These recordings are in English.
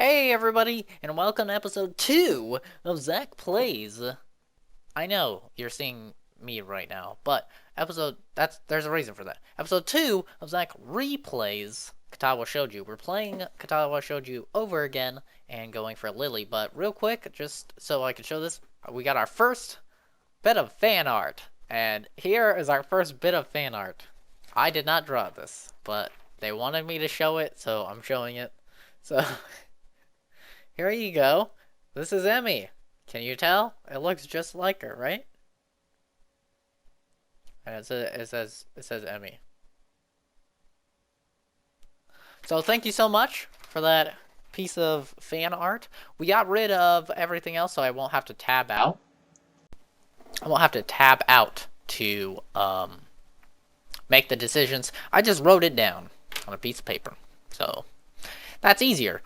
Hey everybody, and welcome to episode 2 of Zack Plays. I know you're seeing me right now, but there's a reason for that. Episode 2 of Zack Replays Katawa Shoujo. We're playing Katawa Shoujo over again and going for Lily, but real quick, just so I can show this, we got our first bit of fan art. And here is our first bit of fan art. I did not draw this, but they wanted me to show it, so I'm showing it. So here you go. This is Emmy. Can you tell? It looks just like her, right? And it says Emmy. So thank you so much for that piece of fan art. We got rid of everything else, so I won't have to tab out. I won't have to tab out to make the decisions. I just wrote it down on a piece of paper, so that's easier.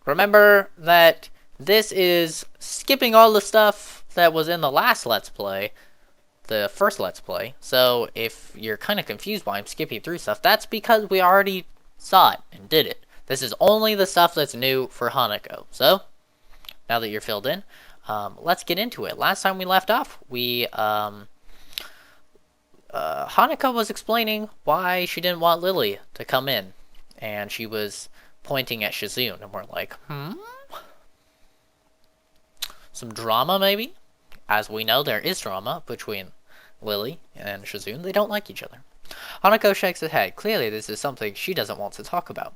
Remember that this is skipping all the stuff that was in the last Let's Play, the first Let's Play. So if you're kind of confused why I'm skipping through stuff, that's because we already saw it and did it. This is only the stuff that's new for Hanako. So now that you're filled in, let's get into it. Last time we left off, Hanako was explaining why she didn't want Lily to come in, and she was pointing at Shizune, and we're like, some drama maybe? As we know, there is drama between Lily and Shizune. They don't like each other. Hanako shakes his head. Clearly, this is something she doesn't want to talk about.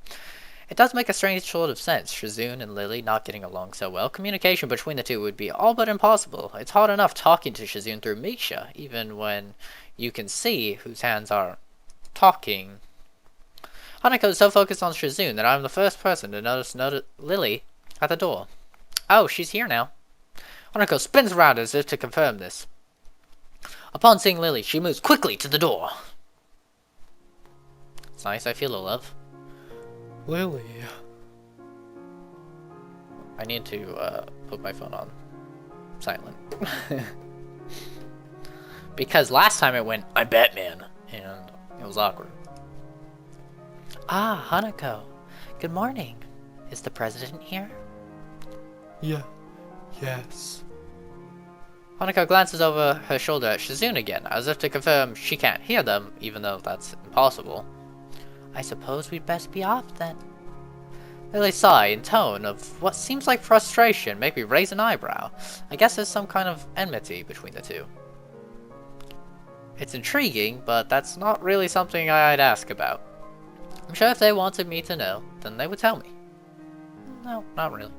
It does make a strange sort of sense, Shizune and Lily not getting along so well. Communication between the two would be all but impossible. It's hard enough talking to Shizune through Misha, even when you can see whose hands are talking. Hanako is so focused on Shizune that I'm the first person to notice Lily at the door. Oh, she's here now. Hanako spins around as if to confirm this. Upon seeing Lily, she moves quickly to the door. It's nice, I feel the love. Lily. I need to put my phone on silent. Because last time it went, I'm Batman, and it was awkward. Ah, Hanako. Good morning. Is the president here? Yes. Hanako glances over her shoulder at Shizune again, as if to confirm she can't hear them, even though that's impossible. I suppose we'd best be off then. Lily sigh in tone of what seems like frustration, maybe raise an eyebrow. I guess there's some kind of enmity between the two. It's intriguing, but that's not really something I'd ask about. I'm sure if they wanted me to know, then they would tell me. No, not really.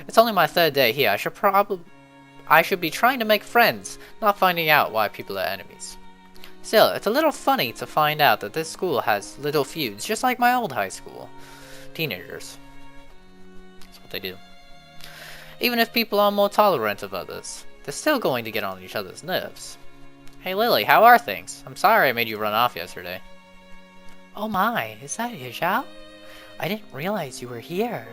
It's only my third day here. I should be trying to make friends, not finding out why people are enemies. Still, it's a little funny to find out that this school has little feuds, just like my old high school. Teenagers. That's what they do. Even if people are more tolerant of others, they're still going to get on each other's nerves. Hey Lily, how are things? I'm sorry I made you run off yesterday. Oh my, is that Hijao? I didn't realize you were here.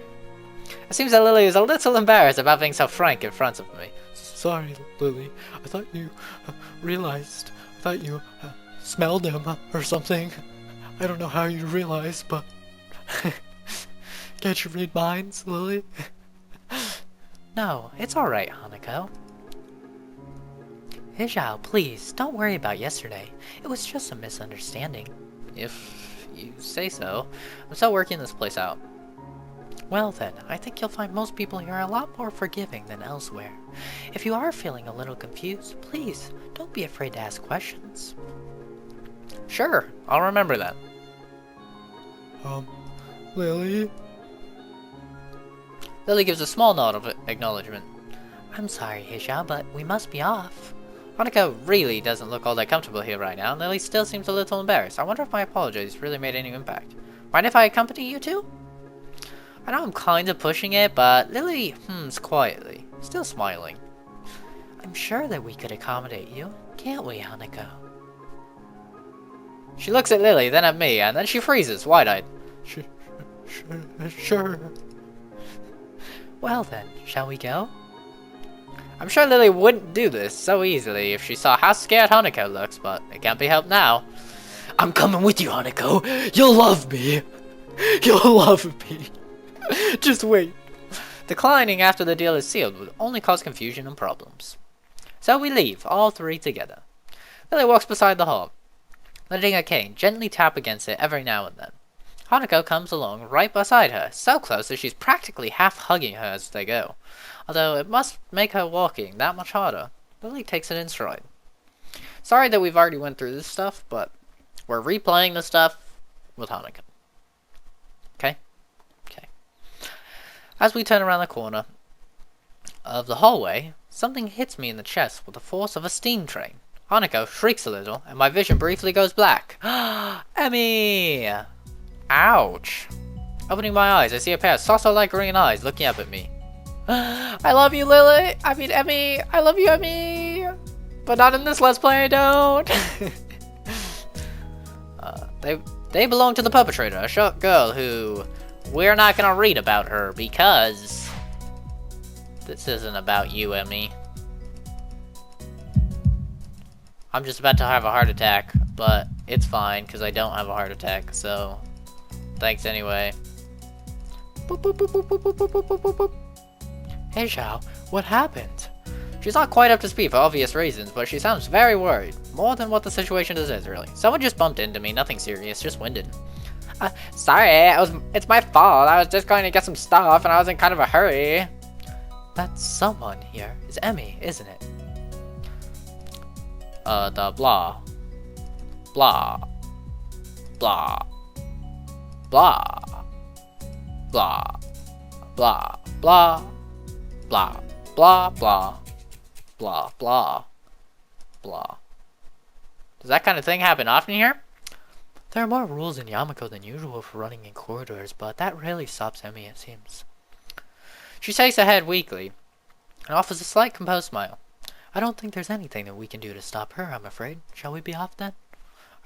It seems that Lily is a little embarrassed about being so frank in front of me. Sorry, Lily. I thought you realized. I thought you smelled him or something. I don't know how you realized, but... Can't you read minds, Lily? No, it's alright, Hanako. Hijao, please, don't worry about yesterday. It was just a misunderstanding. If you say so. I'm still working this place out. Well then, I think you'll find most people here are a lot more forgiving than elsewhere. If you are feeling a little confused, please, don't be afraid to ask questions. Sure, I'll remember that. Lily? Lily gives a small nod of acknowledgement. I'm sorry, Hijao, but we must be off. Hanako really doesn't look all that comfortable here right now, and Lily still seems a little embarrassed. I wonder if my apologies really made any impact. Mind if I accompany you two? I know I'm kind of pushing it, but Lily hums quietly, still smiling. I'm sure that we could accommodate you, can't we, Hanako? She looks at Lily, then at me, and then she freezes, wide-eyed. Sure. Well then, shall we go? I'm sure Lily wouldn't do this so easily if she saw how scared Hanako looks, but it can't be helped now. I'm coming with you, Hanako. You'll love me. You'll love me. Just wait. Declining after the deal is sealed would only cause confusion and problems. So we leave, all three together. Lily walks beside the hall, letting a cane gently tap against it every now and then. Hanako comes along right beside her, so close that she's practically half hugging her as they go. Although it must make her walking that much harder, Lily takes it in stride. Sorry that we've already went through this stuff, but we're replaying the stuff with Hanako. Okay? Okay. As we turn around the corner of the hallway, something hits me in the chest with the force of a steam train. Hanako shrieks a little, and my vision briefly goes black. Emmy! Ouch. Opening my eyes, I see a pair of saucer-like green eyes looking up at me. I love you, Lily! I mean, Emmy! I love you, Emmy! But not in this Let's Play, I don't! They belong to the perpetrator, a short girl who... We're not gonna read about her, because... This isn't about you, Emmy. I'm just about to have a heart attack, but it's fine, because I don't have a heart attack, so... Thanks anyway. Boop, boop, boop, boop, boop, boop, boop, boop, boop, boop. Hey, Xiao, what happened? She's not quite up to speed for obvious reasons, but she sounds very worried. More than what the situation deserves, really. Someone just bumped into me, nothing serious, just winded. Sorry, it's my fault. I was just going to get some stuff, and I was in kind of a hurry. That someone here is Emmy, isn't it? The blah. Blah. Blah. Blah. Blah. Blah. Blah. Blah. Blah. Blah. Blah. Blah. Blah. Does that kind of thing happen often here? There are more rules in Yamako than usual for running in corridors, but that rarely stops Emmy, it seems. She shakes her head weakly and offers a slight composed smile. I don't think there's anything that we can do to stop her, I'm afraid. Shall we be off then?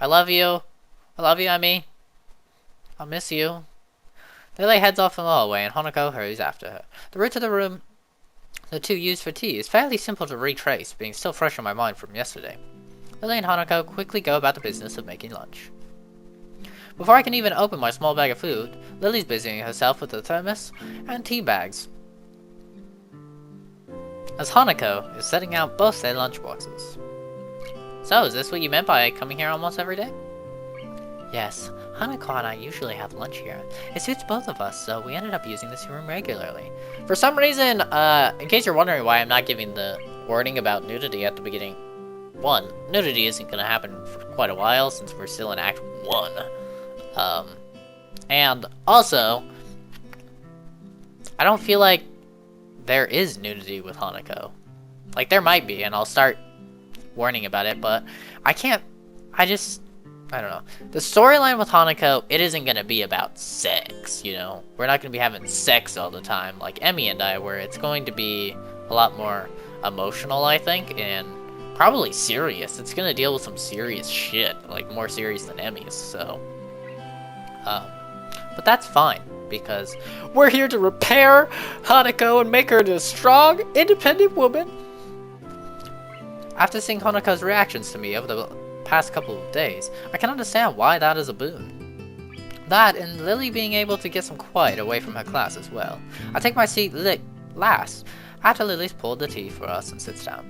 I love you. I love you, Emmy. I'll miss you. Lily heads off in the hallway, and Hanako hurries after her. The route to the room the two used for tea is fairly simple to retrace, being still fresh in my mind from yesterday. Lily and Hanako quickly go about the business of making lunch. Before I can even open my small bag of food, Lily's busying herself with the thermos and tea bags, as Hanako is setting out both their lunchboxes. So, is this what you meant by coming here almost every day? Yes, Hanako and I usually have lunch here. It suits both of us, so we ended up using this room regularly. For some reason, in case you're wondering why I'm not giving the warning about nudity at the beginning, 1, nudity isn't going to happen for quite a while since we're still in Act 1. And also, I don't feel like there is nudity with Hanako. Like, there might be, and I'll start warning about it, but I don't know. The storyline with Hanako, it isn't gonna be about sex, you know? We're not gonna be having sex all the time, like Emmy and I, where it's going to be a lot more emotional, I think, and probably serious. It's gonna deal with some serious shit, like more serious than Emmy's, so... but that's fine, because we're here to repair Hanako and make her into a strong, independent woman. After seeing Hanako's reactions to me over the past couple of days, I can understand why that is a boon. That, and Lily being able to get some quiet away from her class as well. I take my seat last, after Lily's poured the tea for us and sits down.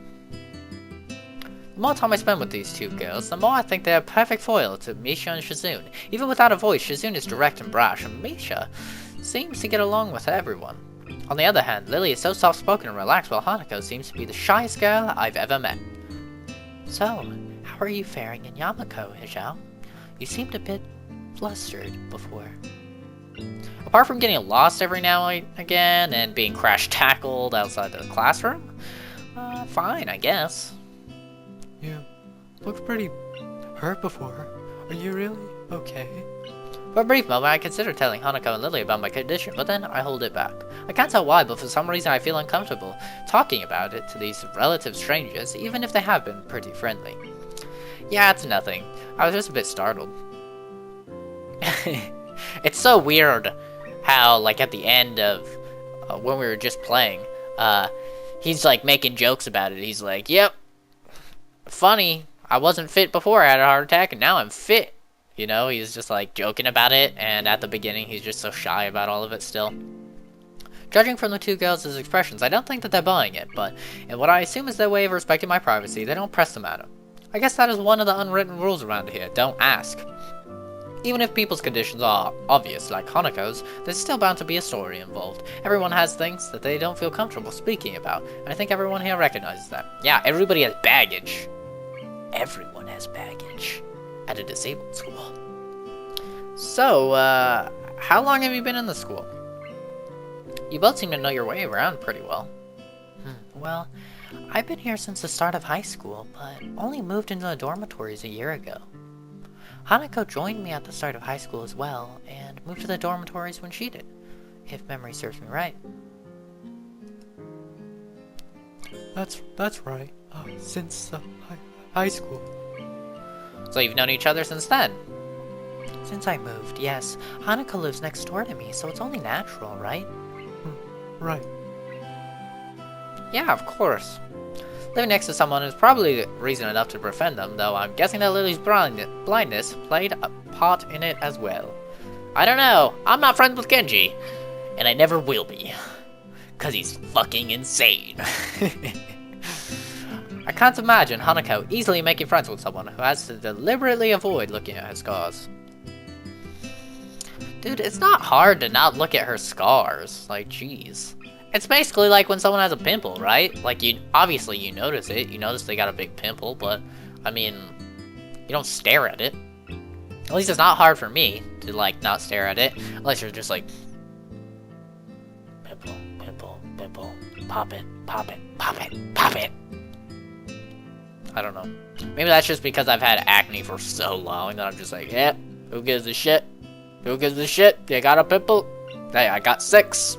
The more time I spend with these two girls, the more I think they're a perfect foil to Misha and Shizune. Even without a voice, Shizune is direct and brash, and Misha seems to get along with everyone. On the other hand, Lily is so soft-spoken and relaxed, while Hanako seems to be the shyest girl I've ever met. So, how are you faring in Yamako, Hijao? You seemed a bit flustered before. Apart from getting lost every now and again, and being crash-tackled outside the classroom, fine, I guess. You looked pretty hurt before. Are you really okay? For a brief moment, I considered telling Hanako and Lily about my condition, but then I hold it back. I can't tell why, but for some reason I feel uncomfortable talking about it to these relative strangers, even if they have been pretty friendly. Yeah, it's nothing. I was just a bit startled. It's so weird how, like, at the end of when we were just playing, he's, like, making jokes about it. He's like, yep, funny, I wasn't fit before I had a heart attack, and now I'm fit. You know, he's just like joking about it, and at the beginning he's just so shy about all of it still. Judging from the two girls' expressions, I don't think that they're buying it, but in what I assume is their way of respecting my privacy, they don't press the matter. I guess that is one of the unwritten rules around here, don't ask. Even if people's conditions are obvious, like Hanako's, there's still bound to be a story involved. Everyone has things that they don't feel comfortable speaking about, and I think everyone here recognizes that. Yeah, everybody has baggage. Everyone has baggage at a disabled school. So, how long have you been in the school? You both seem to know your way around pretty well. Well, I've been here since the start of high school, but only moved into the dormitories a year ago. Hanako joined me at the start of high school as well, and moved to the dormitories when she did, if memory serves me right. That's right. Since high school. So you've known each other since then? Since I moved, yes. Hanako lives next door to me, so it's only natural, right? Right. Yeah, of course. Living next to someone is probably reason enough to befriend them, though I'm guessing that Lily's blindness played a part in it as well. I don't know. I'm not friends with Genji. And I never will be. 'Cause he's fucking insane. I can't imagine Hanako easily making friends with someone who has to deliberately avoid looking at her scars. Dude, it's not hard to not look at her scars. Like, jeez. It's basically like when someone has a pimple, right? Like, obviously you notice it. You notice they got a big pimple, but, I mean, you don't stare at it. At least it's not hard for me to, like, not stare at it. Unless you're just like, pimple, pimple, pimple, pop it, pop it, pop it, pop it. I don't know. Maybe that's just because I've had acne for so long that I'm just like, yeah, who gives a shit? Who gives a shit? You got a pimple? Hey, I got 6.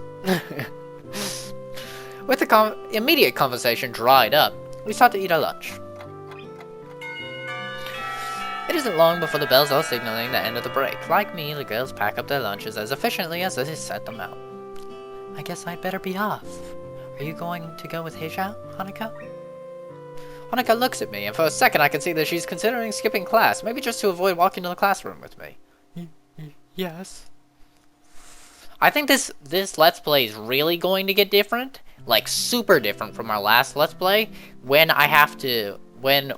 With the immediate conversation dried up, we start to eat our lunch. It isn't long before the bells are signaling the end of the break. Like me, the girls pack up their lunches as efficiently as they set them out. I guess I'd better be off. Are you going to go with Heijia, Hanako? Hanako looks at me, and for a second I can see that she's considering skipping class, maybe just to avoid walking to the classroom with me. Yes. I think this Let's Play is really going to get different, like super different from our last Let's Play, when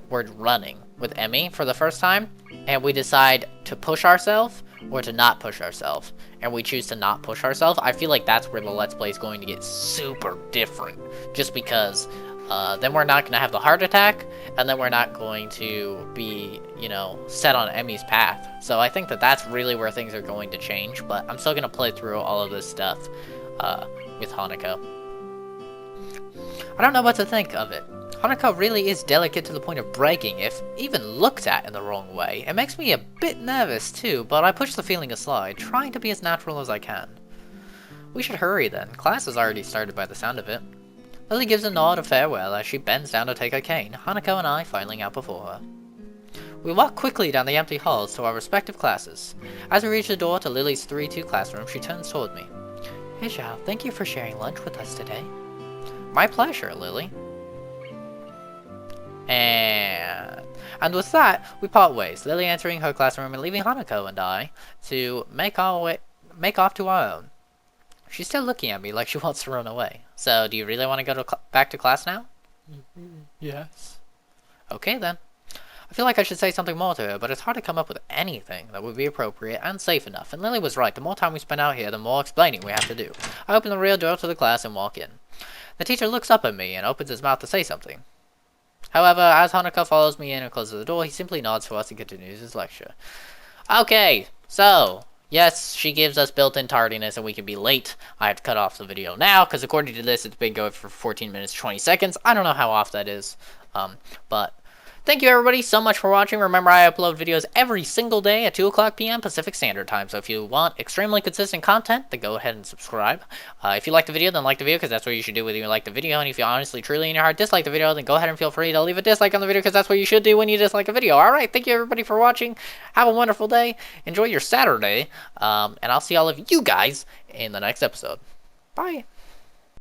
we're running with Emmy for the first time, and we decide to push ourselves or to not push ourselves, and we choose to not push ourselves. I feel like that's where the Let's Play is going to get super different, just because then we're not going to have the heart attack, and then we're not going to be, you know, set on Emmy's path. So I think that that's really where things are going to change, but I'm still going to play through all of this stuff with Hanako. I don't know what to think of it. Hanako really is delicate to the point of breaking if even looked at in the wrong way. It makes me a bit nervous too, but I push the feeling aside, trying to be as natural as I can. We should hurry then. Class has already started by the sound of it. Lily gives a nod of farewell as she bends down to take her cane, Hanako and I filing out before her. We walk quickly down the empty halls to our respective classes. As we reach the door to Lily's 3-2 classroom, she turns toward me. Heijia, thank you for sharing lunch with us today. My pleasure, Lily. And with that, we part ways, Lily entering her classroom and leaving Hanako and I to make off to our own. She's still looking at me like she wants to run away. So, do you really want to go back to class now? Yes. Okay then. I feel like I should say something more to her, but it's hard to come up with anything that would be appropriate and safe enough, and Lily was right. The more time we spend out here, the more explaining we have to do. I open the rear door to the class and walk in. The teacher looks up at me and opens his mouth to say something. However, as Hanako follows me in and closes the door, he simply nods for us and continues his lecture. Okay, so, yes, she gives us built-in tardiness and we can be late. I have to cut off the video now, because according to this, it's been going for 14 minutes, 20 seconds. I don't know how off that is, but thank you everybody so much for watching. Remember, I upload videos every single day at 2 o'clock p.m. Pacific Standard Time, so if you want extremely consistent content, then go ahead and subscribe. If you like the video, then like the video, because that's what you should do whether you like the video, and if you honestly, truly in your heart dislike the video, then go ahead and feel free to leave a dislike on the video, because that's what you should do when you dislike a video. Alright, thank you everybody for watching. Have a wonderful day. Enjoy your Saturday, and I'll see all of you guys in the next episode. Bye.